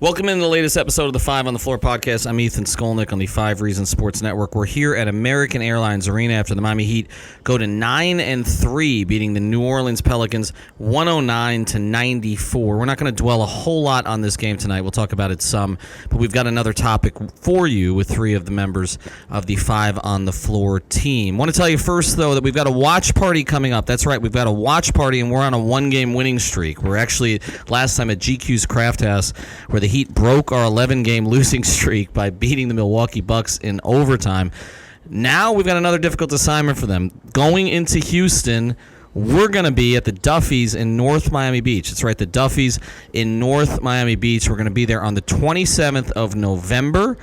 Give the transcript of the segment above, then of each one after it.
Welcome in the latest episode of the Five on the Floor podcast. I'm Ethan Skolnick on the 5 Reasons Sports Network. We're here at American Airlines Arena after the Miami Heat go to 9-3, beating the New Orleans Pelicans 109-94. We're not going to dwell a whole lot on this game tonight. We'll talk about it some, but we've got another topic for you with 3 of the members of the Five on the Floor team. I want to tell you first, though, that we've got a watch party coming up. That's right, we've got a watch party, and we're on a 1-game winning streak. We're actually last time at GQ's Craft House, where the Heat broke our 11-game losing streak by beating the Milwaukee Bucks in overtime. Now we've got another difficult assignment for them. Going into Houston, we're going to be at the Duffy's in North Miami Beach. That's right, the Duffy's in North Miami Beach. We're going to be there on the 27th of November,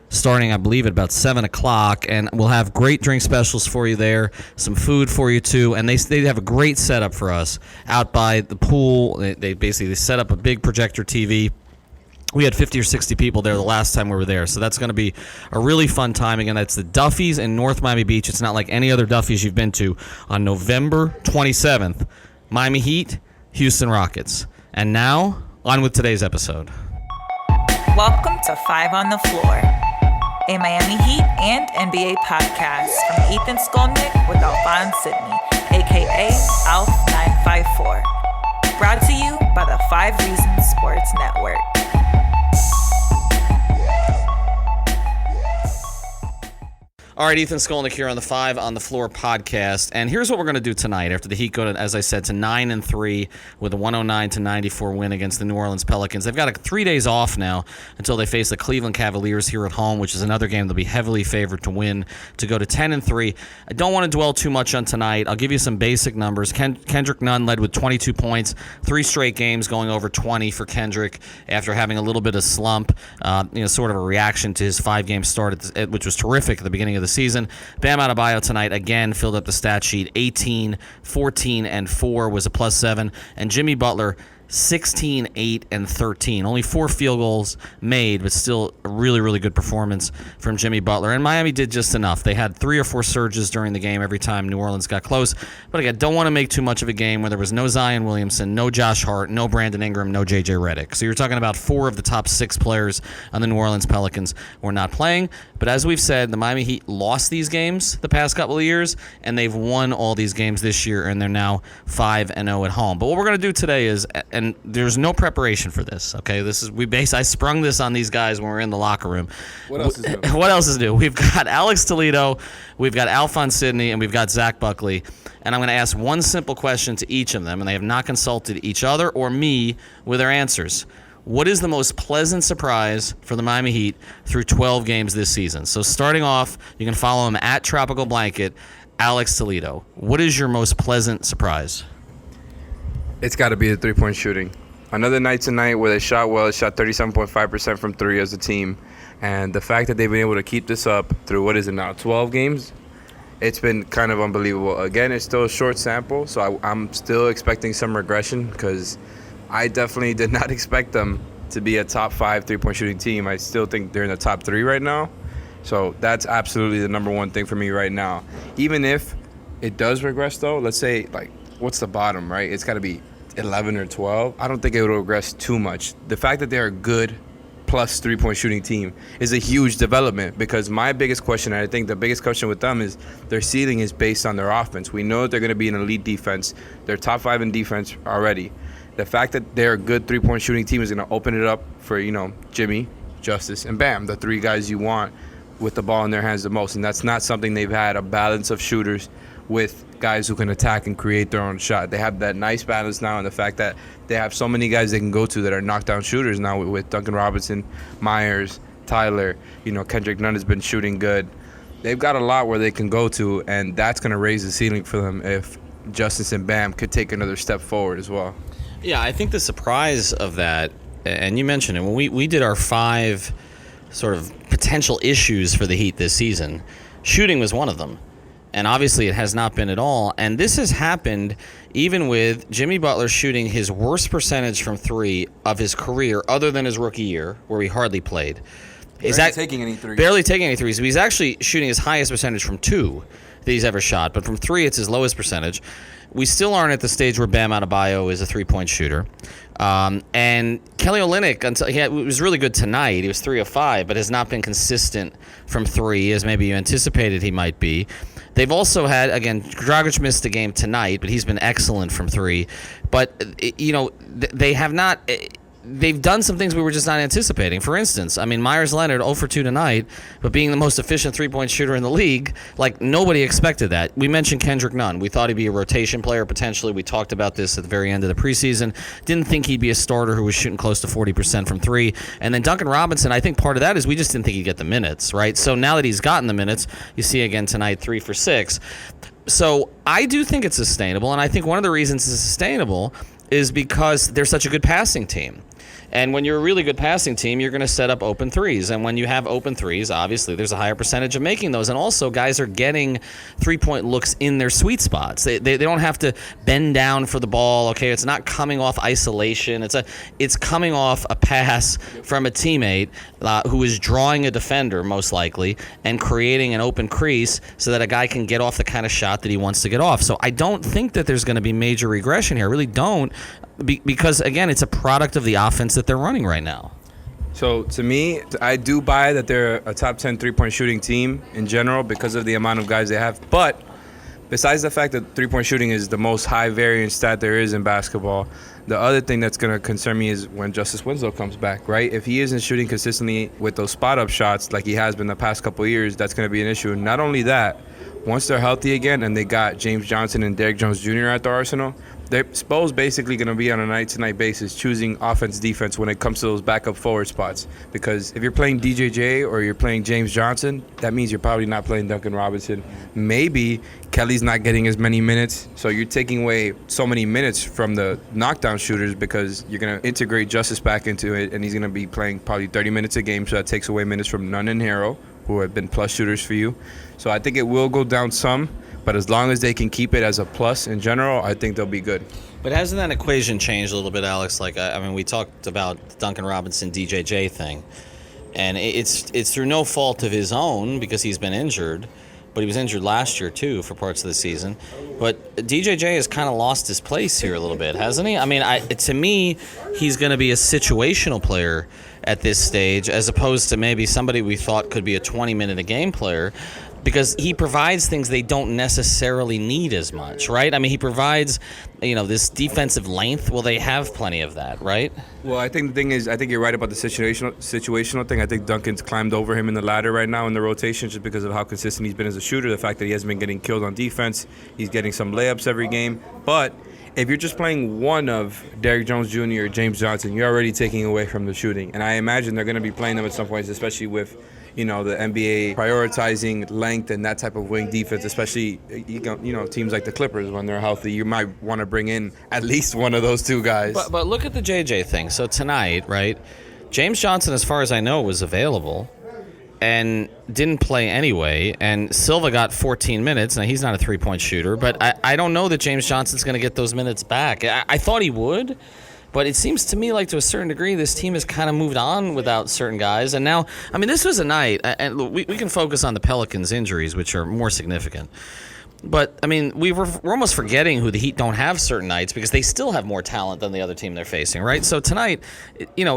starting, I believe, at about 7 o'clock, and we'll have great drink specials for you there, some food for you, too, and they have a great setup for us out by the pool. They basically set up a big projector TV. We had 50 or 60 people there the last time we were there, so that's going to be a really fun time. Again, that's the Duffy's in North Miami Beach. It's not like any other Duffy's you've been to. On November 27th, Miami Heat, Houston Rockets. And now, on with today's episode. Welcome to Five on the Floor, a Miami Heat and NBA podcast from Ethan Skolnick with Alphonse Sidney, a.k.a. Alf954. Brought to you by the 5 Reasons Sports Network. All right, Ethan Skolnick here on the 5 on the Floor podcast, and here's what we're going to do tonight after the Heat go to, as I said, to 9-3 with a 109-94 win against the New Orleans Pelicans. They've got 3 days off now until they face the Cleveland Cavaliers here at home, which is another game they'll be heavily favored to win, to go to 10-3. I don't want to dwell too much on tonight. I'll give you some basic numbers. Kendrick Nunn led with 22 points, 3 straight games going over 20 for Kendrick after having a little bit of slump, sort of a reaction to his 5-game start, which was terrific at the beginning of the season. Bam Adebayo tonight again filled up the stat sheet. 18, 14, and 4 was a +7. And Jimmy Butler, 16, 8, and 13. Only 4 field goals made, but still a really, really good performance from Jimmy Butler. And Miami did just enough. They had 3 or 4 surges during the game every time New Orleans got close. But again, don't want to make too much of a game where there was no Zion Williamson, no Josh Hart, no Brandon Ingram, no J.J. Redick. So you're talking about 4 of the top 6 players on the New Orleans Pelicans were not playing. But as we've said, the Miami Heat lost these games the past couple of years, and they've won all these games this year, and they're now 5-0 at home. But what we're going to do today is, and there's no preparation for this, okay? I sprung this on these guys when we were in the locker room. What else is new? What else is new? We've got Alex Toledo, we've got Alphonse Sidney, and we've got Zach Buckley. And I'm going to ask one simple question to each of them, and they have not consulted each other or me with their answers. What is the most pleasant surprise for the Miami Heat through 12 games this season? So starting off, you can follow him at Tropical Blanket, Alex Toledo. What is your most pleasant surprise? It's got to be the three-point shooting. Another night tonight where they shot well. They shot 37.5% from 3 as a team. And the fact that they've been able to keep this up through, 12 games, it's been kind of unbelievable. Again, it's still a short sample, so I'm still expecting some regression because I definitely did not expect them to be a top 5 three-point shooting team. I still think they're in the top 3 right now. So that's absolutely the number one thing for me right now. Even if it does regress, though, let's say, what's the bottom, right? It's got to be 11 or 12. I don't think it will regress too much. The fact that they're a good plus three-point shooting team is a huge development because my biggest question, and I think the biggest question with them, is their ceiling is based on their offense. We know that they're going to be an elite defense. They're top 5 in defense already. The fact that they're a good three-point shooting team is going to open it up for, Jimmy, Justice, and Bam, the 3 guys you want with the ball in their hands the most. And that's not something they've had, a balance of shooters with guys who can attack and create their own shot. They have that nice balance now, and the fact that they have so many guys they can go to that are knockdown shooters now with Duncan Robinson, Myers, Tyler. Kendrick Nunn has been shooting good. They've got a lot where they can go to, and that's going to raise the ceiling for them if Justice and Bam could take another step forward as well. Yeah, I think the surprise of that, and you mentioned it, when we did our 5 sort of potential issues for the Heat this season, shooting was one of them. And obviously it has not been at all. And this has happened even with Jimmy Butler shooting his worst percentage from 3 of his career, other than his rookie year, where he hardly played. He's taking any threes. Barely taking any threes. He's actually shooting his highest percentage from 2 that he's ever shot, but from 3 it's his lowest percentage. We still aren't at the stage where Bam Adebayo is a three-point shooter. And Kelly Olynyk, it was really good tonight. He was 3 of 5, but has not been consistent from 3 as maybe you anticipated he might be. They've also had, again, Dragic missed a game tonight, but he's been excellent from 3. But, they have not... They've done some things we were just not anticipating. For instance, Myers Leonard 0 for 2 tonight, but being the most efficient three-point shooter in the league, nobody expected that. We mentioned Kendrick Nunn. We thought he'd be a rotation player potentially. We talked about this at the very end of the preseason. Didn't think he'd be a starter who was shooting close to 40% from 3. And then Duncan Robinson, I think part of that is we just didn't think he'd get the minutes, right? So now that he's gotten the minutes, you see again tonight 3 for 6. So I do think it's sustainable, and I think one of the reasons it's sustainable is because they're such a good passing team. And when you're a really good passing team, you're going to set up open threes. And when you have open threes, obviously, there's a higher percentage of making those. And also, guys are getting three-point looks in their sweet spots. They don't have to bend down for the ball. Okay, it's not coming off isolation. It's coming off a pass from a teammate who is drawing a defender, most likely, and creating an open crease so that a guy can get off the kind of shot that he wants to get off. So I don't think that there's going to be major regression here. I really don't. Because, again, it's a product of the offense that they're running right now. So, to me, I do buy that they're a top 10 three-point shooting team in general because of the amount of guys they have. But besides the fact that three-point shooting is the most high-variance stat there is in basketball, the other thing that's going to concern me is when Justice Winslow comes back, right? If he isn't shooting consistently with those spot-up shots like he has been the past couple of years, that's going to be an issue. Not only that, once they're healthy again and they got James Johnson and Derrick Jones Jr. at the arsenal, they're supposed basically going to be on a night-to-night basis choosing offense-defense when it comes to those backup forward spots. Because if you're playing DJJ or you're playing James Johnson, that means you're probably not playing Duncan Robinson. Maybe Kelly's not getting as many minutes, so you're taking away so many minutes from the knockdown shooters because you're going to integrate Justice back into it, and he's going to be playing probably 30 minutes a game, so that takes away minutes from Nunn and Harrell, who have been plus shooters for you. So I think it will go down some. But as long as they can keep it as a plus in general, I think they'll be good. But hasn't that equation changed a little bit, Alex? We talked about the Duncan Robinson DJJ thing, and it's through no fault of his own because he's been injured, but he was injured last year too for parts of the season. But DJJ has kind of lost his place here a little bit, hasn't he? To me, he's going to be a situational player at this stage, as opposed to maybe somebody we thought could be a 20-minute-a-game player. Because he provides things they don't necessarily need as much, right? He provides, this defensive length. Well, they have plenty of that, right? Well, I think the thing is, I think you're right about the situational thing. I think Duncan's climbed over him in the ladder right now in the rotation just because of how consistent he's been as a shooter, the fact that he hasn't been getting killed on defense. He's getting some layups every game. But if you're just playing one of Derrick Jones Jr. or James Johnson, you're already taking away from the shooting. And I imagine they're going to be playing them at some points, especially with the NBA prioritizing length and that type of wing defense, especially, teams like the Clippers, when they're healthy, you might want to bring in at least one of those two guys. But look at the JJ thing. So tonight, right, James Johnson, as far as I know, was available and didn't play anyway, and Silva got 14 minutes. Now, he's not a three-point shooter, but I don't know that James Johnson's going to get those minutes back. I thought he would. But it seems to me like to a certain degree this team has kind of moved on without certain guys. And now, this was a night, and we can focus on the Pelicans' injuries, which are more significant. But, we're almost forgetting who the Heat don't have certain nights because they still have more talent than the other team they're facing, right? So tonight, no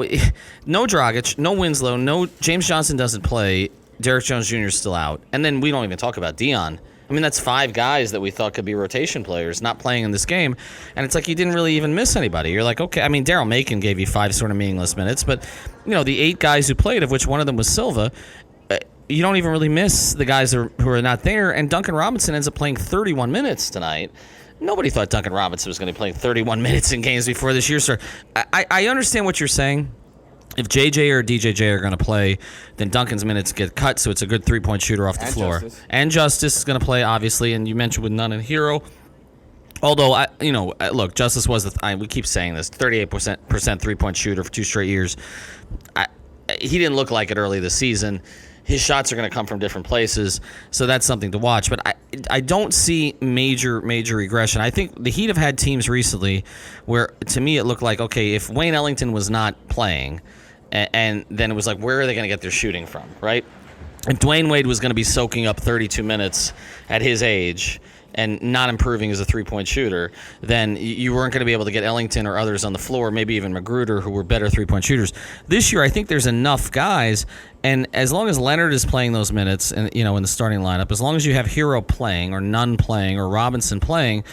Dragic, no Winslow, no James Johnson doesn't play, Derrick Jones Jr. is still out. And then we don't even talk about Dion. That's 5 guys that we thought could be rotation players not playing in this game. And it's like you didn't really even miss anybody. You're like, okay, Daryl Macon gave you 5 sort of meaningless minutes. But, the 8 guys who played, of which one of them was Silva, you don't even really miss the guys who are not there. And Duncan Robinson ends up playing 31 minutes tonight. Nobody thought Duncan Robinson was going to be playing 31 minutes in games before this year, sir. I understand what you're saying. If JJ or DJJ are going to play, then Duncan's minutes get cut, so it's a good three-point shooter off the floor. And Justice is going to play, obviously, and you mentioned with Nunn and Hero. Although, look, Justice was, we keep saying this, 38% three-point shooter for 2 straight years. He didn't look like it early this season. His shots are going to come from different places, so that's something to watch. But I don't see major regression. I think the Heat have had teams recently where, to me, it looked like, okay, if Wayne Ellington was not playing, and then it was like, where are they going to get their shooting from, right? If Dwayne Wade was going to be soaking up 32 minutes at his age and not improving as a three-point shooter, then you weren't going to be able to get Ellington or others on the floor, maybe even Magruder, who were better three-point shooters. This year, I think there's enough guys, and as long as Leonard is playing those minutes, and in the starting lineup, as long as you have Hero playing or Nunn playing or Robinson playing,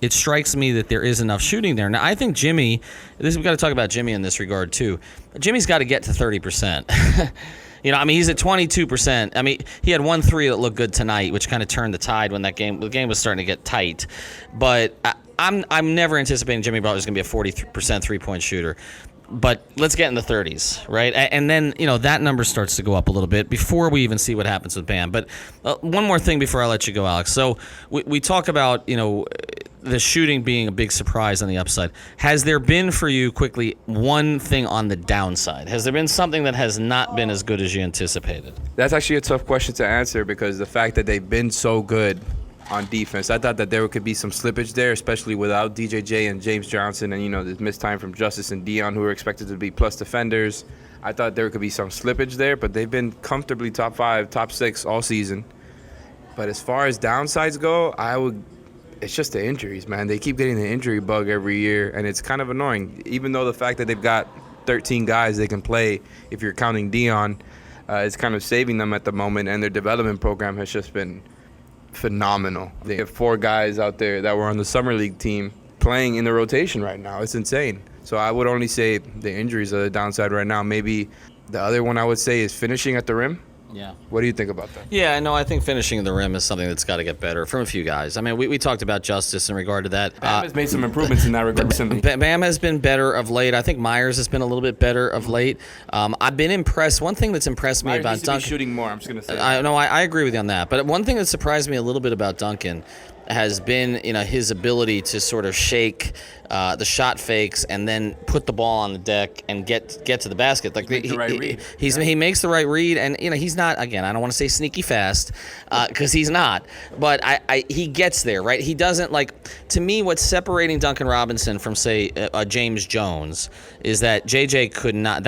it strikes me that there is enough shooting there. Now, I think Jimmy, we've got to talk about Jimmy in this regard too. Jimmy's got to get to 30%. He's at 22%. He had 1 3 that looked good tonight, which kind of turned the tide when the game was starting to get tight. But I'm never anticipating Jimmy Butler's going to be a 40% three-point shooter. But let's get in the 30s, right? And then, that number starts to go up a little bit before we even see what happens with Bam. But one more thing before I let you go, Alex. So we talk about, the shooting being a big surprise on the upside. Has there been for you, quickly, one thing on the downside? Has there been something that has not been as good as you anticipated? That's actually a tough question to answer because the fact that they've been so good on defense, I thought that there could be some slippage there, especially without DJJ and James Johnson and, this missed time from Justice and Dion, who are expected to be plus defenders. I thought there could be some slippage there, but they've been comfortably top 5, top 6 all season. But as far as downsides go, it's just the injuries, man. They keep getting the injury bug every year, and it's kind of annoying. Even though the fact that they've got 13 guys they can play, if you're counting Dion, is kind of saving them at the moment, and their development program has just been phenomenal. They have 4 guys out there that were on the Summer League team playing in the rotation right now. It's insane. So I would only say the injuries are the downside right now. Maybe the other one I would say is finishing at the rim. Yeah. What do you think about that? Yeah, no, I think finishing at the rim is something that's got to get better from a few guys. We talked about Justice in regard to that. Bam has made some improvements in that regard recently. Bam has been better of late. I think Myers has been a little bit better of late. I've been impressed. One thing that's impressed me about Duncan. Shooting more, I'm just going to say. I agree with you on that. But one thing that surprised me a little bit about Duncan has been his ability to sort of shake the shot fakes and then put the ball on the deck and get to the basket. Like he makes the right read, and he's not, again, I don't want to say sneaky fast because he's not, but he gets there, right? He doesn't, to me, what's separating Duncan Robinson from, say, James Jones is that JJ could not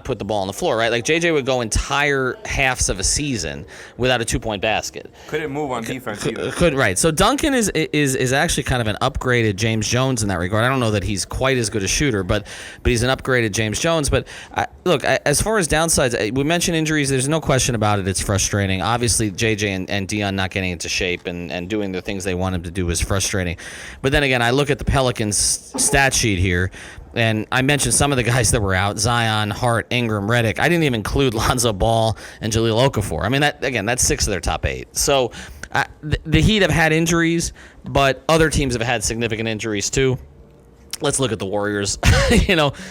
put the ball on the floor, right? Like JJ would go entire halves of a season without a 2-point basket. Couldn't move on defense either. Right. So Duncan is actually kind of an upgraded James Jones in that regard. I don't know that he's quite as good a shooter, but he's an upgraded James Jones. But look, as far as downsides, we mentioned injuries. There's no question about it. It's frustrating. Obviously, JJ and Dion not getting into shape and doing the things they want him to do is frustrating. But then again, I look at the Pelicans stat sheet here, and I mentioned some of the guys that were out: Zion, Hart, Ingram, Redick. I didn't even include Lonzo Ball and Jahlil Okafor. That's 6 of their top 8. So the Heat have had injuries, but other teams have had significant injuries too. Let's look at the Warriors.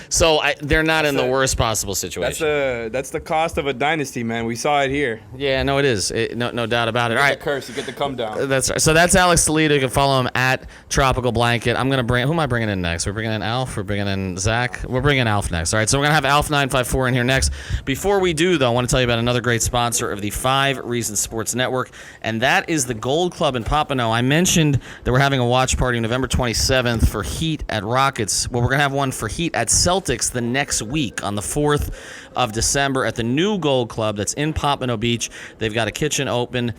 So they're not in the worst possible situation. That's the cost of a dynasty, man. We saw it here. Yeah, no, it is. No doubt about it. All right, the curse. You get the come down. That's right. So that's Alex Toledo. You can follow him at Tropical Blanket. Who am I bringing in next? We're bringing in Alf. We're bringing in Zach. We're bringing Alf next. All right. So we're gonna have Alf 954 in here next. Before we do, though, I want to tell you about another great sponsor of the 5 Reasons Sports Network, and that is the Gold Club in Pompano. I mentioned that we're having a watch party November 27th for Heat at Rockets. Well, we're going to have one for Heat at Celtics the next week on the 4th of December at the new Gold Club that's in Pompano Beach. They've got a kitchen open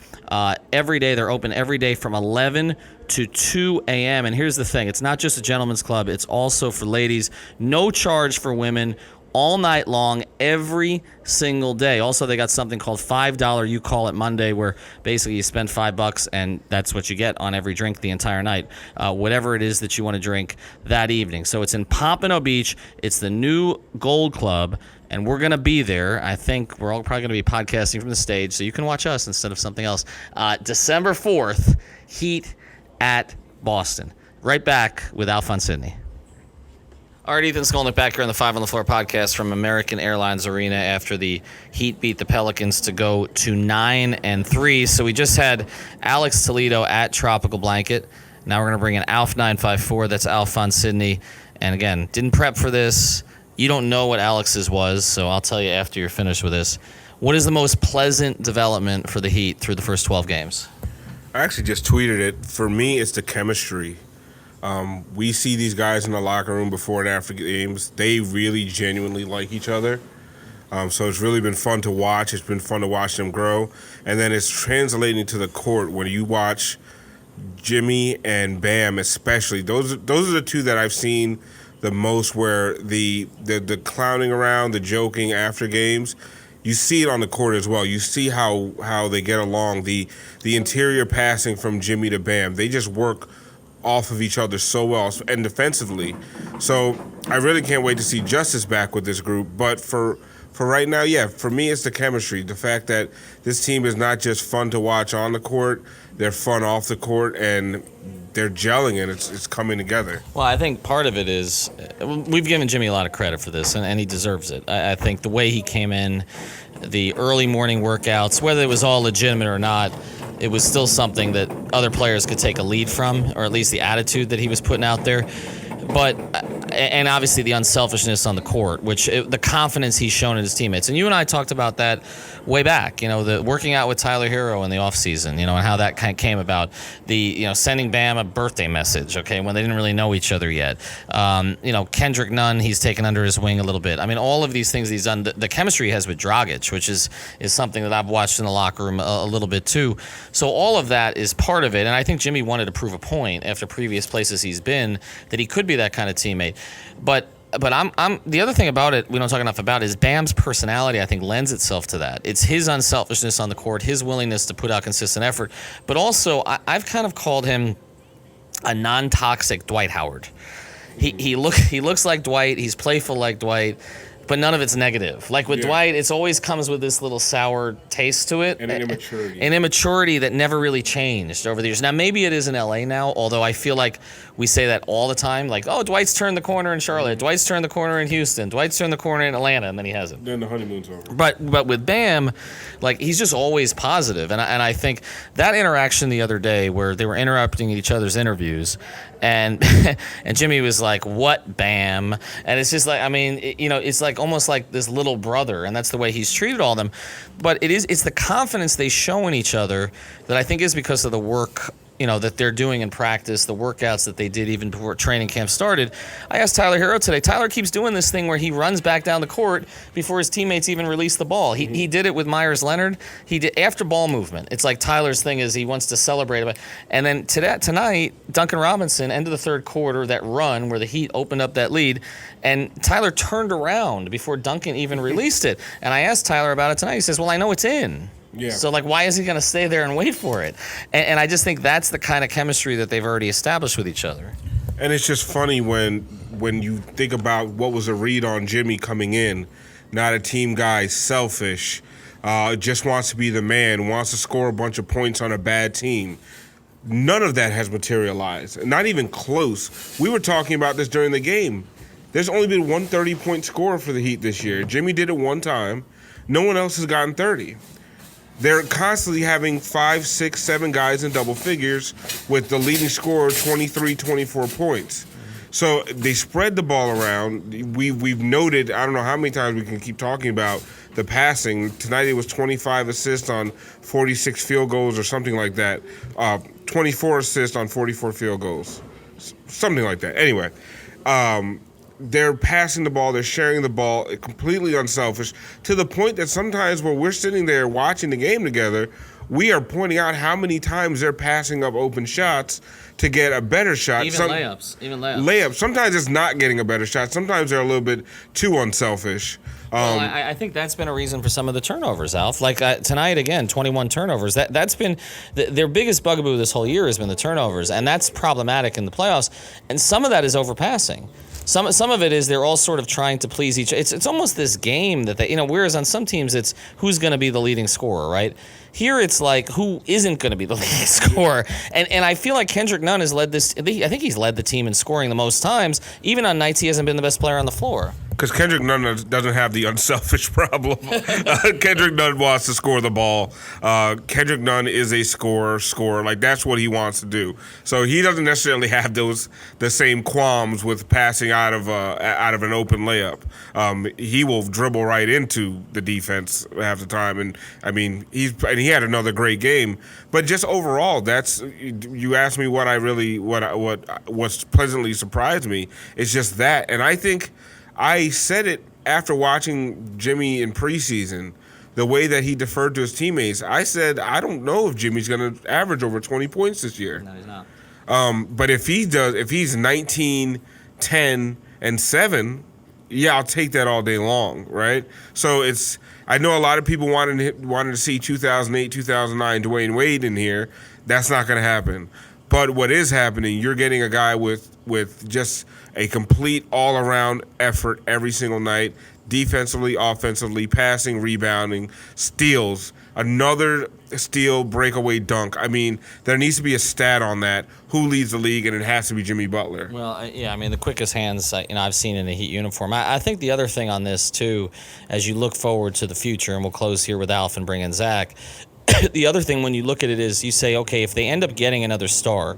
every day. They're open every day from 11 to 2 a.m. And here's the thing. It's not just a gentleman's club. It's also for ladies. No charge for women. All night long, every single day. Also, they got something called $5 You Call It Monday, where basically you spend $5 and that's what you get on every drink the entire night, whatever it is that you want to drink that evening. So it's in Pompano Beach. It's the new Gold Club, and we're going to be there. I think we're all probably going to be podcasting from the stage, so you can watch us instead of something else. December 4th, Heat at Boston. Right back with Alphonse Sidney. All right, Ethan Skolnick back here on the 5 on the Floor podcast from American Airlines Arena after the Heat beat the Pelicans to go to 9-3. So we just had Alex Toledo at Tropical Blanket. Now we're going to bring in Alf 954. That's Alphonse Sidney. And again, didn't prep for this. You don't know what Alex's was, so I'll tell you after you're finished with this. What is the most pleasant development for the Heat through the first 12 games? I actually just tweeted it. For me, it's the chemistry. We see these guys in the locker room before and after games. They really genuinely like each other. So it's really been fun to watch. It's been fun to watch them grow. And then it's translating to the court when you watch Jimmy and Bam especially. Those are the two that I've seen the most where the clowning around, the joking after games, you see it on the court as well. You see how they get along. The interior passing from Jimmy to Bam, they just work off of each other so well, and defensively. So I really can't wait to see Justice back with this group. But for right now, yeah, for me it's the chemistry. The fact that this team is not just fun to watch on the court, they're fun off the court, and they're gelling, and it's coming together. Well, I think part of it is we've given Jimmy a lot of credit for this, and he deserves it. I think the way he came in, the early morning workouts, whether it was all legitimate or not, it was still something that other players could take a lead from, or at least the attitude that he was putting out there. But, and obviously the unselfishness on the court, the confidence he's shown in his teammates. And you and I talked about that way back, the working out with Tyler Hero in the offseason, and how that kind of came about. The, sending Bam a birthday message, okay, when they didn't really know each other yet. Kendrick Nunn, he's taken under his wing a little bit. I mean, all of these things he's done. The chemistry he has with Dragic, which is something that I've watched in the locker room a little bit too. So all of that is part of it. And I think Jimmy wanted to prove a point after previous places he's been that he could be that kind of teammate. But I'm the other thing about it we don't talk enough about is Bam's personality, I think, lends itself to that. It's his unselfishness on the court, his willingness to put out consistent effort, but also I've kind of called him a non-toxic Dwight Howard. He looks like Dwight, he's playful like Dwight, but none of it's negative. Like with Dwight, it always comes with this little sour taste to it. And an immaturity. An immaturity that never really changed over the years. Now, maybe it is in L.A. now, although I feel like we say that all the time. Like, oh, Dwight's turned the corner in Charlotte. Dwight's turned the corner in Houston. Dwight's turned the corner in Atlanta, and then he hasn't. Then the honeymoon's over. But with Bam, like, he's just always positive. And I think that interaction the other day where they were interrupting each other's interviews, and and Jimmy was like, "What, Bam?" And it's just like, I mean, it's like almost like this little brother, and that's the way he's treated all of them. But it's the confidence they show in each other that I think is because of the work that they're doing in practice, the workouts that they did even before training camp started. I asked Tyler Hero today. Tyler keeps doing this thing where he runs back down the court before his teammates even release the ball. He did it with Myers Leonard. He did after ball movement. It's like Tyler's thing is he wants to celebrate it. And then tonight, Duncan Robinson, end of the third quarter, that run where the Heat opened up that lead, and Tyler turned around before Duncan even released it. And I asked Tyler about it tonight. He says, "Well, I know it's in." Yeah. So, why is he going to stay there and wait for it? And I just think that's the kind of chemistry that they've already established with each other. And it's just funny when you think about what was a read on Jimmy coming in, not a team guy, selfish, just wants to be the man, wants to score a bunch of points on a bad team. None of that has materialized, not even close. We were talking about this during the game. There's only been one 30-point scorer for the Heat this year. Jimmy did it one time. No one else has gotten 30. They're constantly having 5, 6, 7 guys in double figures with the leading scorer 23, 24 points. So they spread the ball around. We've noted, I don't know how many times we can keep talking about the passing. Tonight it was 25 assists on 46 field goals or something like that. 24 assists on 44 field goals. Something like that. Anyway, they're passing the ball, they're sharing the ball, completely unselfish, to the point that sometimes when we're sitting there watching the game together, we are pointing out how many times they're passing up open shots to get a better shot. Even layups. Sometimes it's not getting a better shot. Sometimes they're a little bit too unselfish. Well, I think that's been a reason for some of the turnovers, Alf. Like tonight, again, 21 turnovers. That's been their biggest bugaboo this whole year has been the turnovers, and that's problematic in the playoffs. And some of that is overpassing. Some of it is they're all sort of trying to please each other. It's almost this game that they, whereas on some teams it's who's going to be the leading scorer, right? Here it's like who isn't going to be the leading scorer. And I feel like Kendrick Nunn has led this. I think he's led the team in scoring the most times, even on nights he hasn't been the best player on the floor. Because Kendrick Nunn doesn't have the unselfish problem. Kendrick Nunn wants to score the ball. Kendrick Nunn is a scorer. Like, that's what he wants to do. So he doesn't necessarily have the same qualms with passing out of an open layup. He will dribble right into the defense half the time. And I mean, he had another great game. But just overall, you asked me what's pleasantly surprised me. It's just that, and I think I said it after watching Jimmy in preseason, the way that he deferred to his teammates. I said, I don't know if Jimmy's going to average over 20 points this year. No, he's not. But if he's 19, 10, and 7, yeah, I'll take that all day long, right? So I know a lot of people wanted to see 2008, 2009 Dwayne Wade in here. That's not going to happen. But what is happening, you're getting a guy with just a complete all-around effort every single night, defensively, offensively, passing, rebounding, steals, another steal, breakaway dunk. I mean, there needs to be a stat on that. Who leads the league, and it has to be Jimmy Butler. Well, yeah, I mean, the quickest hands I've seen in a Heat uniform. I think the other thing on this, too, as you look forward to the future, and we'll close here with Alf and bring in Zach, the other thing when you look at it is you say, okay, if they end up getting another star,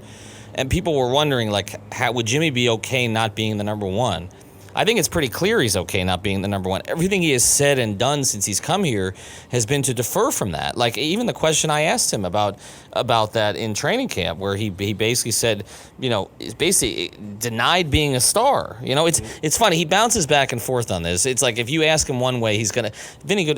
and people were wondering, like, how would Jimmy be okay not being the number one? I think it's pretty clear he's okay not being the number one. Everything he has said and done since he's come here has been to defer from that. Like, even the question I asked him about that in training camp, where he basically said, basically denied being a star. It's funny. He bounces back and forth on this. It's like if you ask him one way, he's gonna.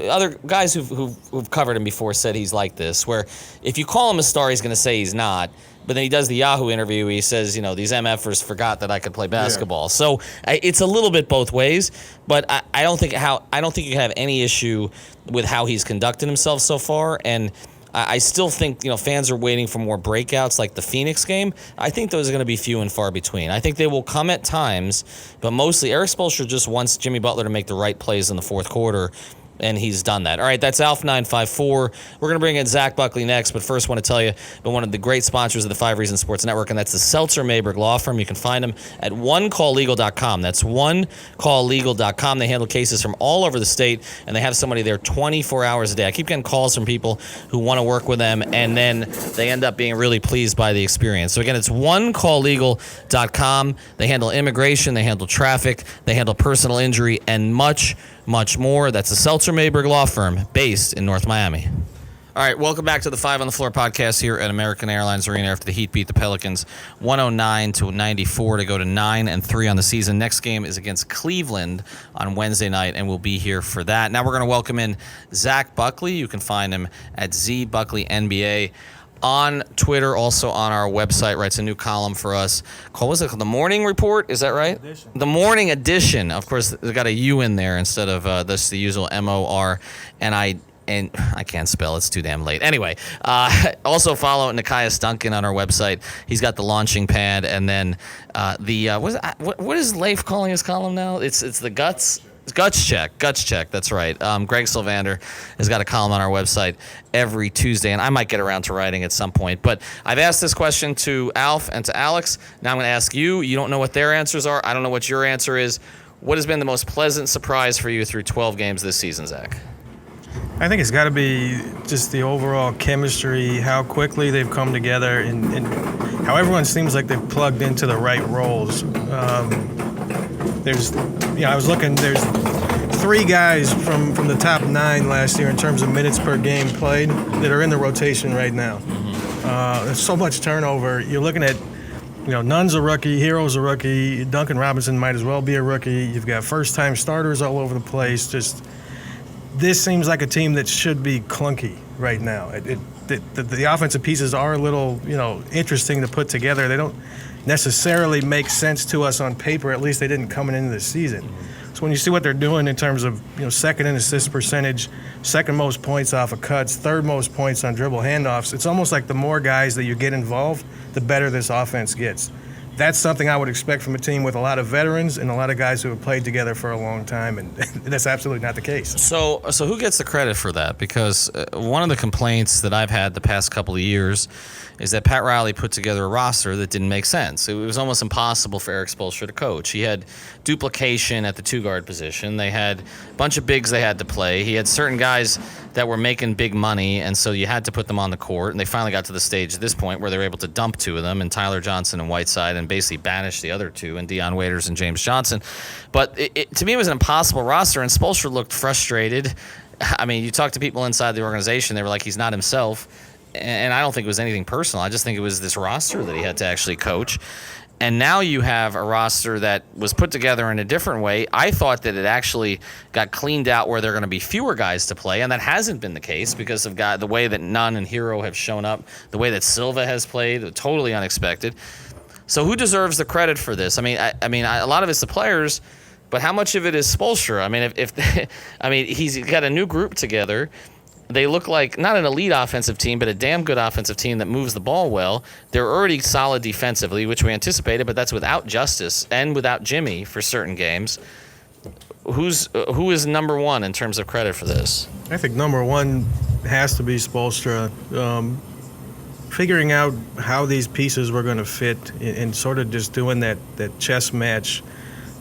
Other guys who've covered him before said he's like this, where if you call him a star, he's gonna say he's not. But then he does the Yahoo interview where he says, these MFers forgot that I could play basketball. Yeah. So it's a little bit both ways, but I don't think you can have any issue with how he's conducted himself so far. And I still think fans are waiting for more breakouts like the Phoenix game. I think those are going to be few and far between. I think they will come at times, but mostly Eric Spoelstra just wants Jimmy Butler to make the right plays in the fourth quarter. And he's done that. All right, that's Alf 954. We're going to bring in Zach Buckley next, but first I want to tell you about one of the great sponsors of the 5 Reasons Sports Network, and that's the Seltzer Mayberg Law Firm. You can find them at onecalllegal.com. That's onecalllegal.com. They handle cases from all over the state, and they have somebody there 24 hours a day. I keep getting calls from people who want to work with them, and then they end up being really pleased by the experience. So again, it's onecalllegal.com. They handle immigration, they handle traffic, they handle personal injury, and much more. That's the Seltzer Mayberg Law Firm based in North Miami. All right, welcome back to the 5 on the Floor podcast here at American Airlines Arena after the Heat beat the Pelicans 109-94 to go to 9-3 on the season. Next game is against Cleveland on Wednesday night, and we'll be here for that. Now we're going to welcome in Zach Buckley. You can find him at ZBuckleyNBA. On Twitter, also on our website, writes a new column for us called, what's it called? The Morning Report, is that right? Edition. The Morning Edition. Of course, they got a U in there instead of the usual MOR, and I can't spell. It's too damn late. Anyway, also follow Nikias Duncan on our website. He's got the launching pad, and then what is Leif calling his column now? It's the Guts. Guts check. That's right. Greg Sylvander has got a column on our website every Tuesday, and I might get around to writing at some point. But I've asked this question to Alf and to Alex. Now I'm going to ask you. You don't know what their answers are. I don't know what your answer is. What has been the most pleasant surprise for you through 12 games this season, Zach? I think it's got to be just the overall chemistry, how quickly they've come together, and how everyone seems like they've plugged into the right roles. I was looking, there's 3 guys from the top 9 last year in terms of minutes per game played that are in the rotation right now. There's so much turnover. You're looking at, Nunn's a rookie, Hero's a rookie, Duncan Robinson might as well be a rookie. You've got first-time starters all over the place. This seems like a team that should be clunky right now. The offensive pieces are a little, interesting to put together. They don't necessarily make sense to us on paper. At least they didn't coming into the season. So when you see what they're doing in terms of, second in assist percentage, second most points off of cuts, third most points on dribble handoffs, it's almost like the more guys that you get involved, the better this offense gets. that's something I would expect from a team with a lot of veterans and a lot of guys who have played together for a long time, and that's absolutely not the case. So who gets the credit for that? Because one of the complaints that I've had the past couple of years is that Pat Riley put together a roster that didn't make sense. It was almost impossible for Eric Spoelstra to coach. He had duplication at the two-guard position. They had a bunch of bigs they had to play. He had certain guys that were making big money, and so you had to put them on the court. And they finally got to the stage at this point where they were able to dump two of them, and Tyler Johnson and Whiteside, and basically banish the other two, and Deion Waiters and James Johnson. But to me, it was an impossible roster, and Spoelstra looked frustrated. I mean, you talk to people inside the organization, they were like, he's not himself. And I don't think it was anything personal. I just think it was this roster that he had to actually coach. And now you have a roster that was put together in a different way. I thought that it actually got cleaned out where there are going to be fewer guys to play, and that hasn't been the case because of the way that Nunn and Hero have shown up, the way that Silva has played, totally unexpected. So who deserves the credit for this? I mean, a lot of it's the players, but how much of it is Spoelstra? I mean, he's got a new group together. They look like not an elite offensive team, but a damn good offensive team that moves the ball well. They're already solid defensively, which we anticipated, but that's without Justice and without Jimmy for certain games. Who is number one in terms of credit for this? I think number one has to be Spoelstra. Figuring out how these pieces were going to fit and sort of just doing that chess match.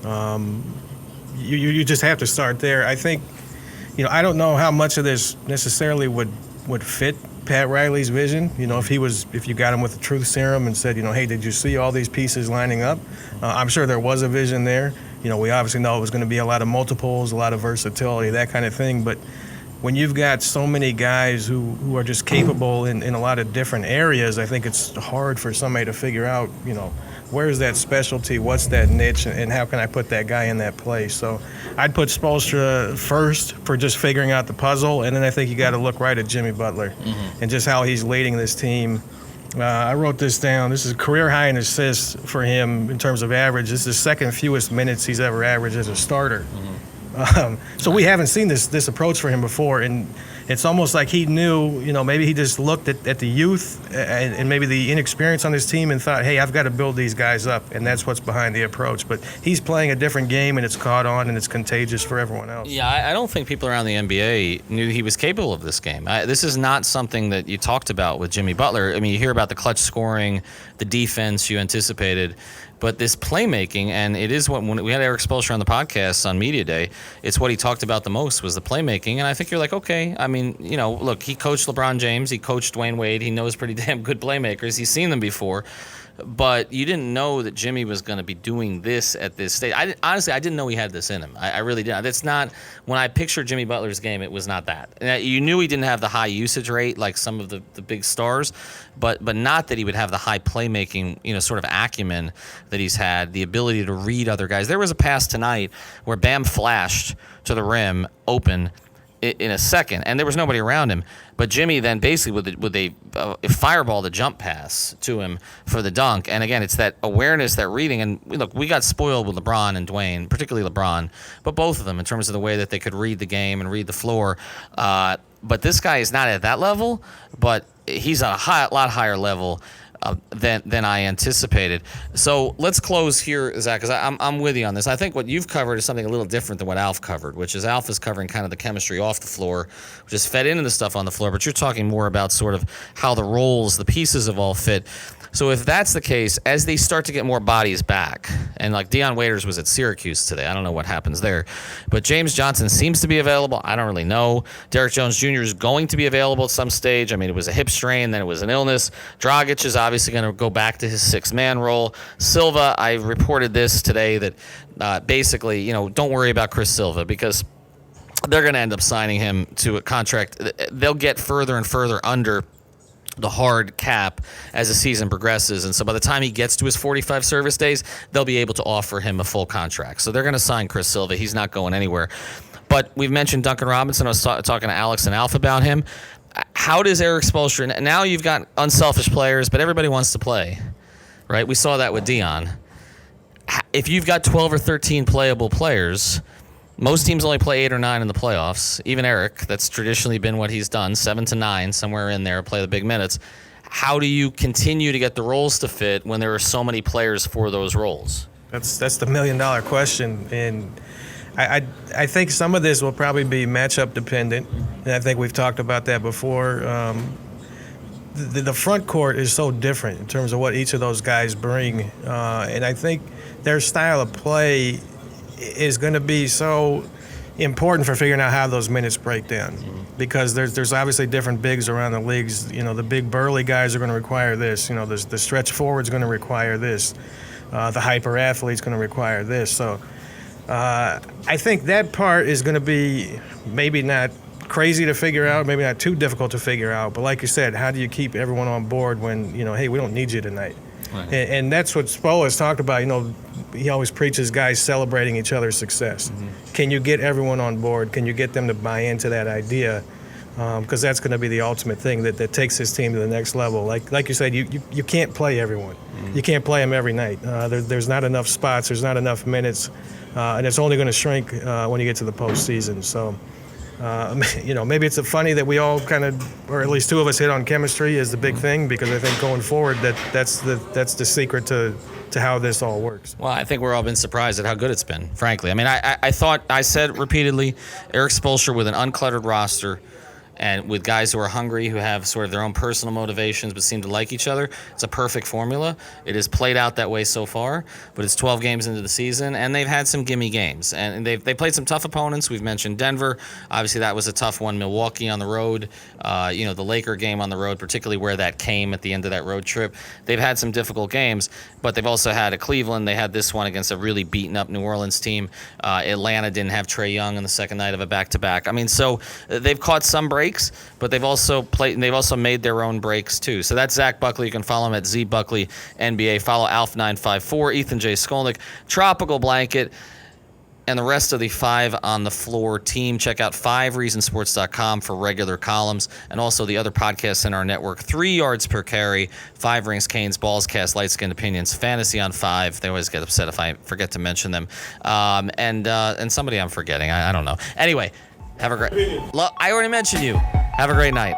You just have to start there. I think, I don't know how much of this necessarily would fit Pat Riley's vision. If you got him with the truth serum and said, hey, did you see all these pieces lining up? I'm sure there was a vision there. We obviously know it was going to be a lot of multiples, a lot of versatility, that kind of thing. But when you've got so many guys who are just capable in a lot of different areas, I think it's hard for somebody to figure out, where's that specialty, what's that niche, and how can I put that guy in that place? So I'd put Spoelstra first for just figuring out the puzzle, and then I think you got to look right at Jimmy Butler and just how he's leading this team. I wrote this down. This is a career high in assists for him in terms of average. This is the second fewest minutes he's ever averaged as a starter. So we haven't seen this approach for him before, and it's almost like he knew, maybe he just looked at the youth and maybe the inexperience on his team and thought, hey, I've got to build these guys up, and that's what's behind the approach. But he's playing a different game, and it's caught on, and it's contagious for everyone else. Yeah, I don't think people around the NBA knew he was capable of this game. This is not something that you talked about with Jimmy Butler. I mean, you hear about the clutch scoring, the defense you anticipated, but this playmaking, and it is when we had Eric Spoelstra on the podcast on Media Day, it's what he talked about the most was the playmaking. And I think you're like, okay, I mean, look, he coached LeBron James, he coached Dwayne Wade, he knows pretty damn good playmakers, he's seen them before. But you didn't know that Jimmy was going to be doing this at this stage. Honestly, I didn't know he had this in him. I really didn't. That's not when I pictured Jimmy Butler's game. It was not that. And you knew he didn't have the high usage rate like some of the big stars, but not that he would have the high playmaking, sort of acumen that he's had, the ability to read other guys. There was a pass tonight where Bam flashed to the rim, open, in a second, and there was nobody around him. But Jimmy then basically with a fireball the jump pass to him for the dunk. And again, it's that awareness, that reading. And look, we got spoiled with LeBron and Dwayne, particularly LeBron, but both of them in terms of the way that they could read the game and read the floor. But this guy is not at that level, but he's on a lot higher level than I anticipated. So let's close here, Zach, because I'm with you on this. I think what you've covered is something a little different than what Alf covered, which is Alf is covering kind of the chemistry off the floor, which is fed into the stuff on the floor, but you're talking more about sort of how the roles, the pieces have all fit. So if that's the case, as they start to get more bodies back, and like Deion Waiters was at Syracuse today, I don't know what happens there, but James Johnson seems to be available. I don't really know. Derrick Jones Jr. is going to be available at some stage. I mean, it was a hip strain, then it was an illness. Dragic is obviously going to go back to his six-man role. Silva, I reported this today that basically, don't worry about Chris Silva because they're going to end up signing him to a contract. They'll get further and further under the hard cap as the season progresses. And so by the time he gets to his 45 service days, they'll be able to offer him a full contract. So they're going to sign Chris Silva. He's not going anywhere. But we've mentioned Duncan Robinson. I was talking to Alex and Alf about him. How does Eric Spoelstra, now you've got unselfish players, but everybody wants to play, right? We saw that with Deion. If you've got 12 or 13 playable players, most teams only play 8 or 9 in the playoffs. Even Eric, that's traditionally been what he's done, 7 to 9, somewhere in there, play the big minutes. how do you continue to get the roles to fit when there are so many players for those roles? That's the $1 million question, and I think some of this will probably be matchup dependent, and I think we've talked about that before. The front court is so different in terms of what each of those guys bring, and I think their style of play is going to be so important for figuring out how those minutes break down, because there's obviously different bigs around the leagues. The big burly guys are going to require this. The stretch forward's going to require this. The hyper athlete's going to require this. So I think that part is going to be maybe not crazy to figure out, maybe not too difficult to figure out. But like you said, how do you keep everyone on board when, hey, we don't need you tonight? Right. And that's what Spo has talked about. He always preaches guys celebrating each other's success. Mm-hmm. Can you get everyone on board? Can you get them to buy into that idea? Because that's going to be the ultimate thing that takes this team to the next level. Like you said, you can't play everyone. Mm-hmm. You can't play them every night. There's not enough spots. There's not enough minutes. And it's only going to shrink when you get to the postseason. So, maybe it's funny that we all kind of, or at least two of us, hit on chemistry as the big thing, because I think going forward that's the secret to how this all works. Well, I think we're all been surprised at how good it's been, frankly. I mean, I said repeatedly, Eric Spoelstra with an uncluttered roster and with guys who are hungry, who have sort of their own personal motivations but seem to like each other, it's a perfect formula. It has played out that way so far, but it's 12 games into the season, and they've had some gimme games. And they played some tough opponents. We've mentioned Denver. Obviously, that was a tough one. Milwaukee on the road, the Laker game on the road, particularly where that came at the end of that road trip. They've had some difficult games, but they've also had a Cleveland. They had this one against a really beaten-up New Orleans team. Atlanta didn't have Trae Young on the second night of a back-to-back. I mean, so they've caught some breaks, but they've also played and they've also made their own breaks too. So that's Zach Buckley. You can follow him at ZBuckley NBA. Follow Alf954, Ethan J. Skolnick, Tropical Blanket, and the rest of the 5 on the Floor team. Check out 5reasonsports.com for regular columns and also the other podcasts in our network. 3 yards per carry, 5 Rings, Canes, Balls, Cast, Light Skinned Opinions, Fantasy on 5. They always get upset if I forget to mention them. And somebody I'm forgetting. I don't know. Anyway, have a great. I already mentioned you. Have a great night.